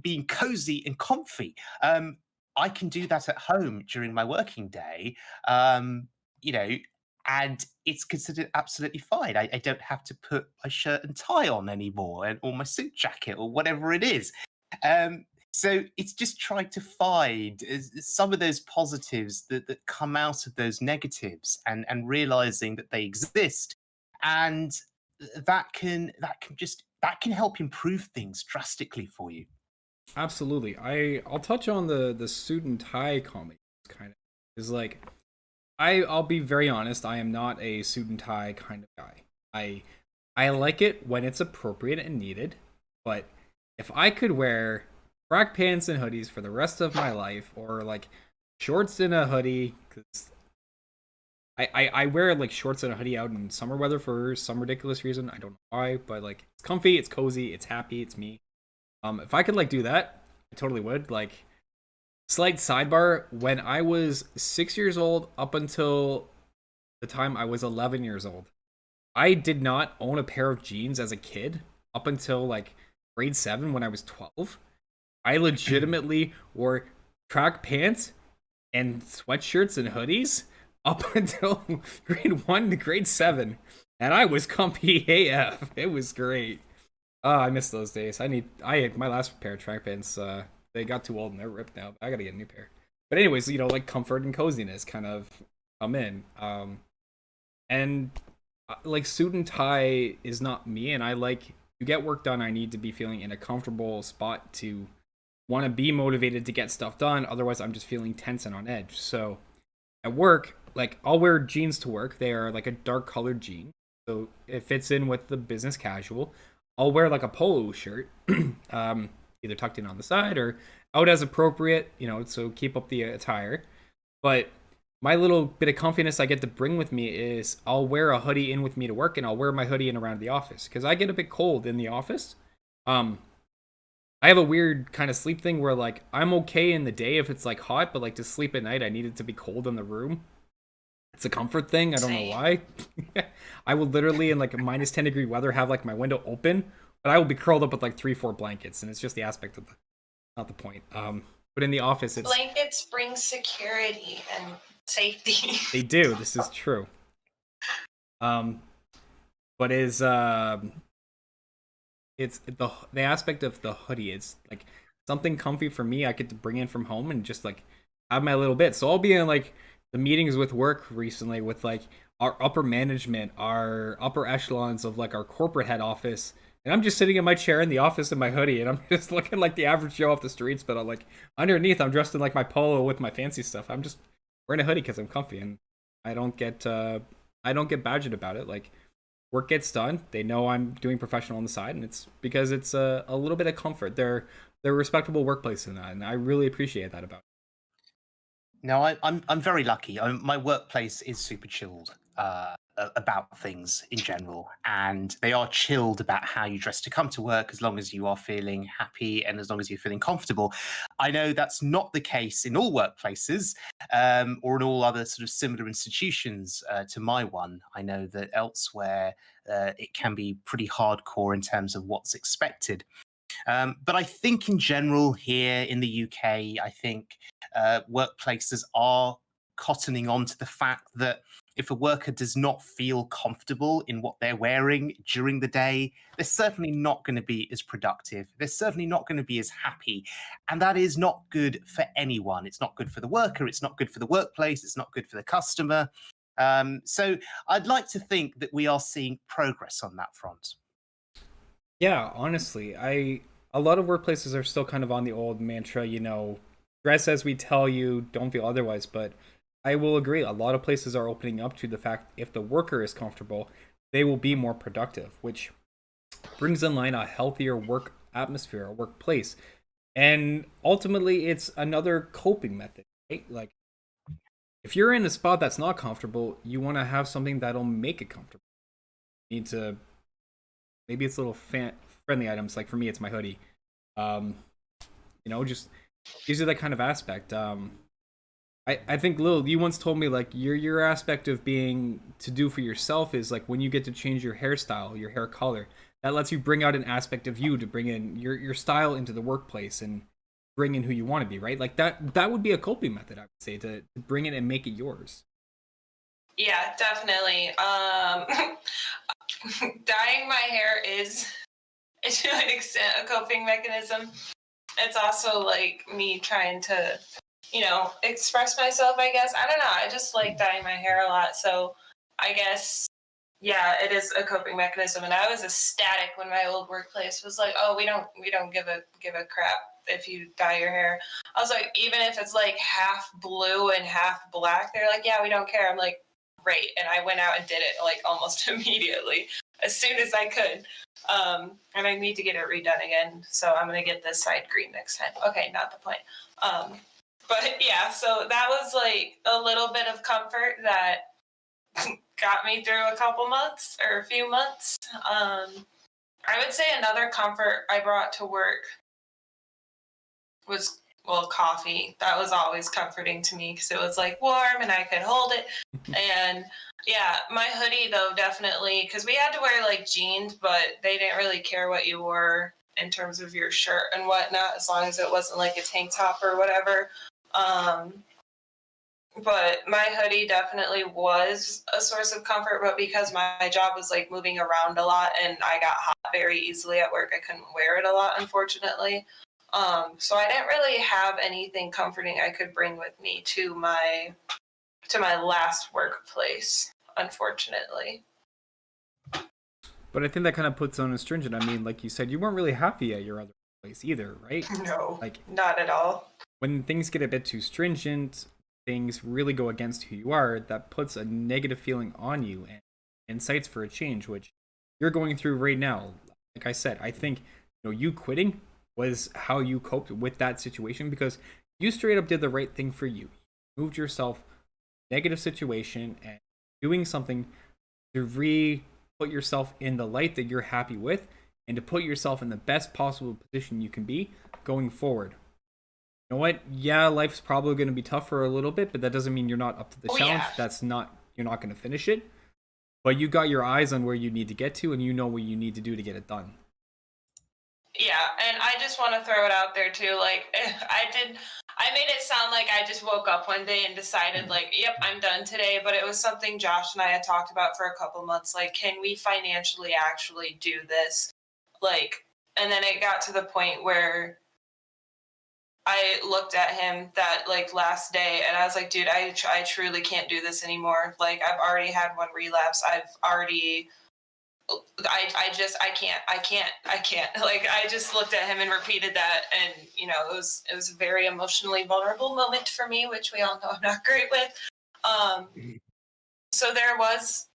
being cozy and comfy. I can do that at home during my working day, you know, and it's considered absolutely fine. I don't have to put my shirt and tie on anymore, or my suit jacket, or whatever it is. So it's just trying to find some of those positives that come out of those negatives, and realizing that they exist, and that can help improve things drastically for you. Absolutely. I'll touch on the suit and tie comic kind of. Is like, I'll be very honest. I am not a suit and tie kind of guy. I like it when it's appropriate and needed, but if I could wear track pants and hoodies for the rest of my life, or like shorts and a hoodie, because I wear like shorts and a hoodie out in summer weather for some ridiculous reason. I don't know why, but like it's comfy, it's cozy, it's happy, it's me. If I could like do that, I totally would. Like, slight sidebar: when I was 6 years old up until the time I was 11 years old, I did not own a pair of jeans as a kid up until like grade 7 when I was 12. I legitimately wore track pants and sweatshirts and hoodies up until grade 1 to grade 7. And I was comfy AF. It was great. Oh, I miss those days. I had my last pair of track pants, they got too old and they're ripped now. I gotta get a new pair. But anyways, like comfort and coziness kind of come in. And like suit and tie is not me, and I like to get work done. I need to be feeling in a comfortable spot to want to be motivated to get stuff done. Otherwise, I'm just feeling tense and on edge. So at work, like I'll wear jeans to work. They are like a dark colored jean, so it fits in with the business casual. I'll wear like a polo shirt, either tucked in on the side or out as appropriate, so keep up the attire. But my little bit of comfiness I get to bring with me is I'll wear a hoodie in with me to work, and I'll wear my hoodie in around the office because I get a bit cold in the office. Um, I have a weird kind of sleep thing where like I'm okay in the day if it's like hot, but like to sleep at night I need it to be cold in the room. It's a comfort thing. I don't know why. I will literally in like a -10-degree weather have like my window open, but I will be curled up with like 3-4 blankets, and it's just the aspect of not the point. But in the office, it's Blankets bring security and safety. they do. This is true. But it's the aspect of the hoodie. It's like something comfy for me. I get to bring in from home and just like have my little bit. So I'll be in like the meetings with work recently with like our upper management, our upper echelons of like our corporate head office. And I'm just sitting in my chair in the office in my hoodie, and I'm just looking like the average Joe off the streets. But I'm like underneath, I'm dressed in like my polo with my fancy stuff. I'm just wearing a hoodie because I'm comfy, and I don't get badgered about it. Like work gets done, they know I'm doing professional on the side, and it's because it's a little bit of comfort. They're a respectable workplace in that, and I really appreciate that about it. No, I'm very lucky. My workplace is super chilled about things in general, and they are chilled about how you dress to come to work, as long as you are feeling happy and as long as you're feeling comfortable. I know that's not the case in all workplaces, or in all other sort of similar institutions to my one. I know that elsewhere it can be pretty hardcore in terms of what's expected. But I think in general here in the UK, I think workplaces are cottoning on to the fact that if a worker does not feel comfortable in what they're wearing during the day, they're certainly not going to be as productive. They're certainly not going to be as happy. And that is not good for anyone. It's not good for the worker. It's not good for the workplace. It's not good for the customer. So I'd like to think that we are seeing progress on that front. Yeah, honestly, a lot of workplaces are still kind of on the old mantra, dress as we tell you, don't feel otherwise. But I will agree, a lot of places are opening up to the fact if the worker is comfortable, they will be more productive, which brings in line a healthier work atmosphere, a workplace. And ultimately, it's another coping method, right? Like, if you're in a spot that's not comfortable, you want to have something that'll make it comfortable. You need to, maybe it's little friendly items. Like for me, it's my hoodie. Um, just gives you that kind of aspect. I think Lil, you once told me like your aspect of being to do for yourself is like when you get to change your hairstyle, your hair color. That lets you bring out an aspect of you to bring in your style into the workplace and bring in who you want to be, right? Like that would be a coping method, I would say, to bring it and make it yours. Yeah, definitely. Dyeing my hair is, to an extent, a coping mechanism. It's also like me trying to, express myself, I guess. I don't know. I just like dyeing my hair a lot. So I guess, yeah, it is a coping mechanism. And I was ecstatic when my old workplace was like, oh, we don't give a crap if you dye your hair. I was like, even if it's like half blue and half black, they're like, yeah, we don't care. I'm like, great. And I went out and did it like almost immediately, as soon as I could. And I need to get it redone again. So I'm going to get this side green next time. Okay, not the point. But yeah, so that was like a little bit of comfort that got me through a couple months or a few months. I would say another comfort I brought to work was, well, coffee. That was always comforting to me because it was like warm and I could hold it. And yeah, my hoodie though, definitely, because we had to wear like jeans, but they didn't really care what you wore in terms of your shirt and whatnot, as long as it wasn't like a tank top or whatever. But my hoodie definitely was a source of comfort, but because my job was like moving around a lot and I got hot very easily at work, I couldn't wear it a lot, unfortunately. So I didn't really have anything comforting I could bring with me to my last workplace, unfortunately. But I think that kind of puts on a stringent. I mean, like you said, you weren't really happy at your other place either, right? No, like not at all. When things get a bit too stringent, things really go against who you are, that puts a negative feeling on you and incites for a change, which you're going through right now. Like I said, I think you quitting was how you coped with that situation, because you straight up did the right thing for you. You moved yourself negative situation and doing something to put yourself in the light that you're happy with and to put yourself in the best possible position you can be going forward. You know what? Yeah, life's probably going to be tough for a little bit, but that doesn't mean you're not up to the challenge. Yeah. You're not going to finish it, but you got your eyes on where you need to get to, and you know what you need to do to get it done. Yeah, and I just want to throw it out there too. Like, I made it sound like I just woke up one day and decided, like, yep, I'm done today. But it was something Josh and I had talked about for a couple months. Like, can we financially actually do this? Like, and then it got to the point where I looked at him that like last day and I was like, dude, I truly can't do this anymore. Like, I've already had one relapse. I can't. Like, I just looked at him and repeated that. And, it was a very emotionally vulnerable moment for me, which we all know I'm not great with. So there was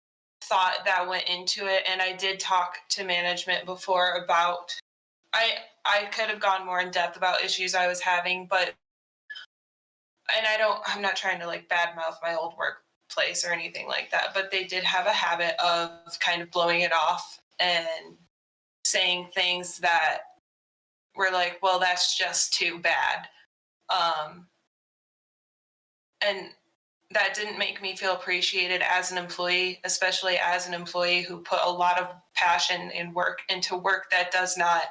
thought that went into it. And I did talk to management before about, I could have gone more in depth about issues I was having, but, and I'm not trying to like badmouth my old workplace or anything like that, but they did have a habit of kind of blowing it off and saying things that were like, well, that's just too bad. And that didn't make me feel appreciated as an employee, especially as an employee who put a lot of passion into work that does not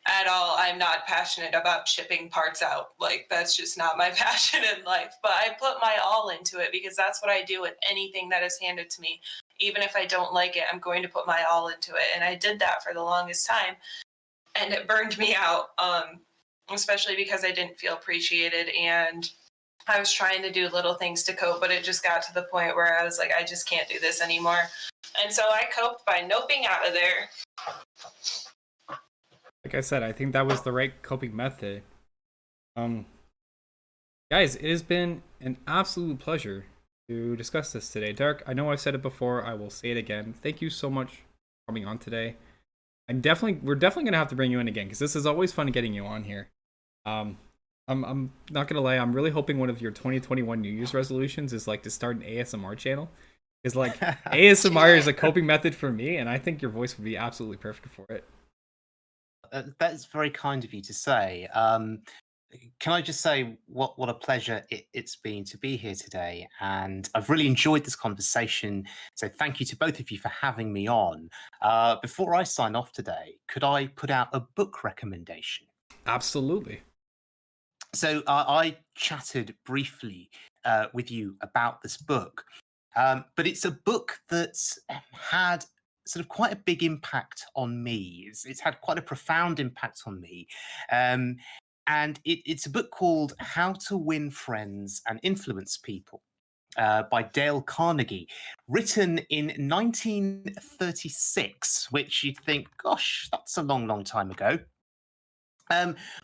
at all. I'm not passionate about shipping parts out. Like, that's just not my passion in life. But I put my all into it because that's what I do with anything that is handed to me. Even if I don't like it, I'm going to put my all into it. And I did that for the longest time. And it burned me out, especially because I didn't feel appreciated. And I was trying to do little things to cope, but it just got to the point where I was like, I just can't do this anymore. And so I coped by noping out of there. Like I said, I think that was the right coping method. Guys, it has been an absolute pleasure to discuss this today. Dark, I know I've said it before, I will say it again. Thank you so much for coming on today. We're definitely gonna have to bring you in again, because this is always fun getting you on here. I'm not gonna lie, I'm really hoping one of your 2021 New Year's resolutions is like to start an ASMR channel. Because like ASMR is a coping method for me, and I think your voice would be absolutely perfect for it. That's very kind of you to say. Can I just say what a pleasure it's been to be here today, and I've really enjoyed this conversation. So thank you to both of you for having me on. Before I sign off today, could I put out a book recommendation? Absolutely. So I chatted briefly with you about this book, but it's a book that's had sort of quite a big impact on me. It's had quite a profound impact on me. And it's a book called How to Win Friends and Influence People by Dale Carnegie, written in 1936, which you'd think, gosh, that's a long, long time ago.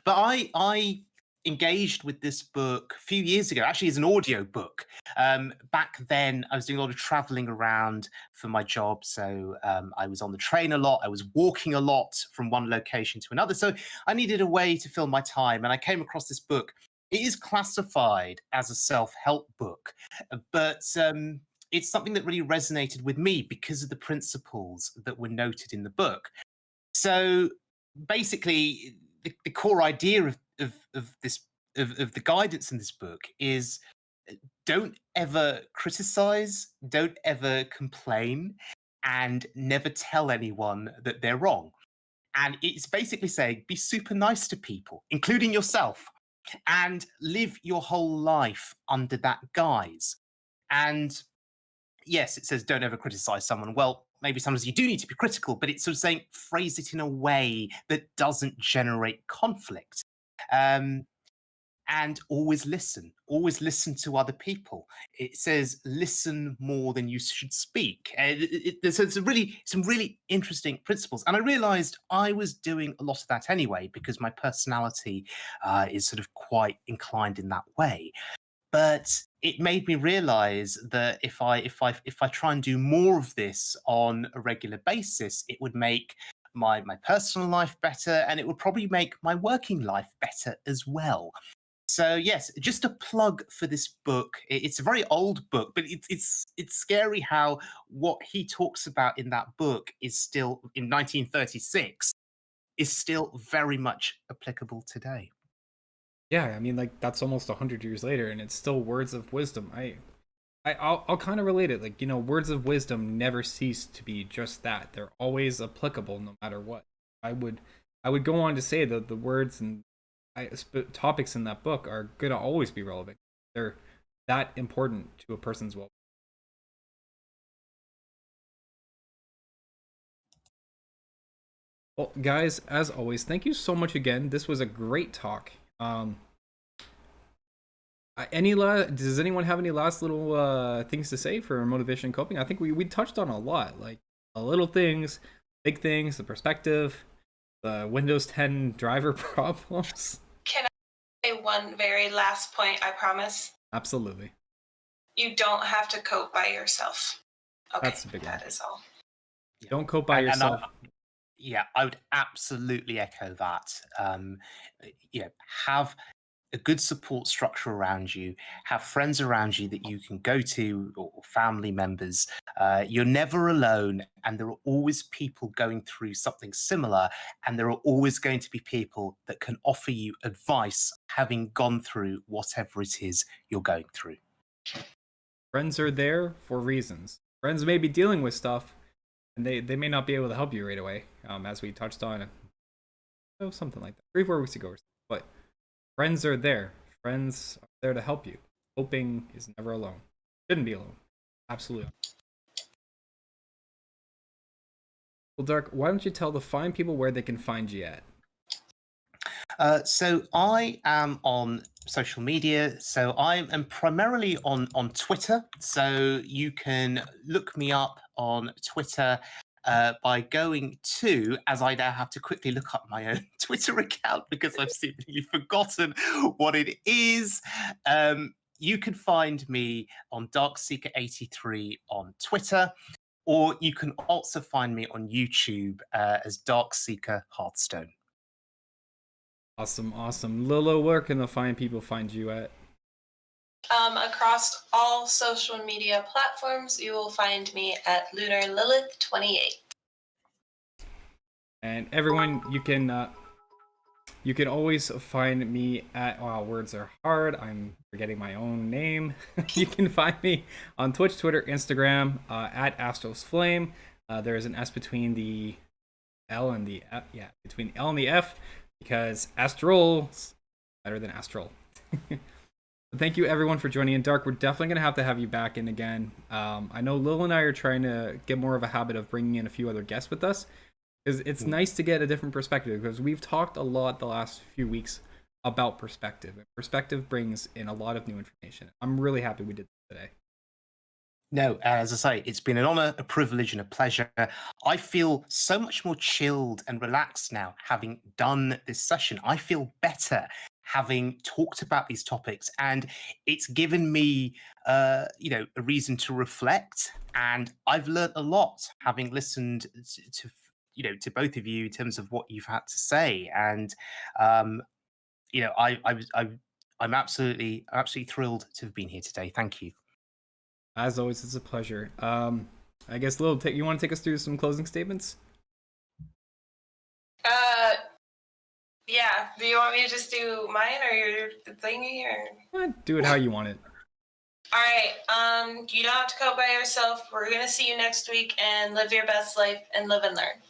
But I engaged with this book a few years ago, actually as an audio book. Back then, I was doing a lot of traveling around for my job. So I was on the train a lot. I was walking a lot from one location to another. So I needed a way to fill my time. And I came across this book. It is classified as a self-help book, but it's something that really resonated with me because of the principles that were noted in the book. So basically, the core idea of this of the guidance in this book is don't ever criticize, don't ever complain, and never tell anyone that they're wrong. And it's basically saying be super nice to people, including yourself, and live your whole life under that guise. And yes, it says don't ever criticize someone. Well, maybe sometimes you do need to be critical, but it's sort of saying phrase it in a way that doesn't generate conflict. Um, and always listen to other people. It says listen more than you should speak. There's some really interesting principles. And I realized I was doing a lot of that anyway, because my personality is sort of quite inclined in that way. But it made me realize that if I try and do more of this on a regular basis, it would make my personal life better, and it would probably make my working life better as well. So yes, just a plug for this book. It's a very old book, but it's scary how what he talks about in that book is still in 1936 is still very much applicable today. Yeah, I mean, like that's almost 100 years later, and it's still words of wisdom. I'll kind of relate it. Like, words of wisdom never cease to be just that. They're always applicable, no matter what. I would I would go on to say that the words and topics in that book are gonna always be relevant. They're that important to a person's well. Well, guys, as always, thank you so much again. This was a great talk. Does anyone have any last little things to say for motivation and coping? I think we touched on a lot, like the little things, big things, the perspective, the Windows 10 driver problems. Can I say one very last point? I promise. Absolutely. You don't have to cope by yourself. Okay, That's a big one. that is all. Don't cope by And yourself. Yeah, I would absolutely echo that. Have a good support structure around you, have friends around you that you can go to, or family members. You're never alone, and there are always people going through something similar, and there are always going to be people that can offer you advice having gone through whatever it is you're going through. Friends are there for reasons. Friends may be dealing with stuff, and they may not be able to help you right away, as we touched on something like that 3-4 weeks ago or something. But friends are there. Friends are there to help you. Coping is never alone. Shouldn't be alone. Absolutely. Well, Dark, why don't you tell the fine people where they can find you at? So I am on social media. So I am primarily on Twitter. So you can look me up on Twitter by going to, as I now have to quickly look up my own Twitter account because I've seemingly forgotten what it is. You can find me on Darkseeker83 on Twitter, or you can also find me on YouTube as Darkseeker Hearthstone. Awesome. Lilo, where can the fine people find you at? Across all social media platforms, you will find me at Lunar Lilith 28. And everyone, you can always find me at, wow, words are hard. I'm forgetting my own name. You can find me on Twitch, Twitter, Instagram at Astros Flame. There is an S between the L and the F. Yeah, between L and the F, because Astral's better than Astral. Thank you everyone for joining in. Dark, we're definitely going to have you back in again. I know Lil and I are trying to get more of a habit of bringing in a few other guests with us. It's nice to get a different perspective, because we've talked a lot the last few weeks about perspective. And perspective brings in a lot of new information. I'm really happy we did this today. No, as I say, it's been an honor, a privilege, and a pleasure. I feel so much more chilled and relaxed now having done this session. I feel better having talked about these topics, and it's given me, a reason to reflect. And I've learned a lot having listened to both of you in terms of what you've had to say. And I'm absolutely thrilled to have been here today. Thank you. As always, it's a pleasure. I guess Lil, you want to take us through some closing statements? Yeah. Do you want me to just do mine or your thingy or? Do it how you want it. All right. You don't have to cope by yourself. We're gonna see you next week and live your best life and live and learn.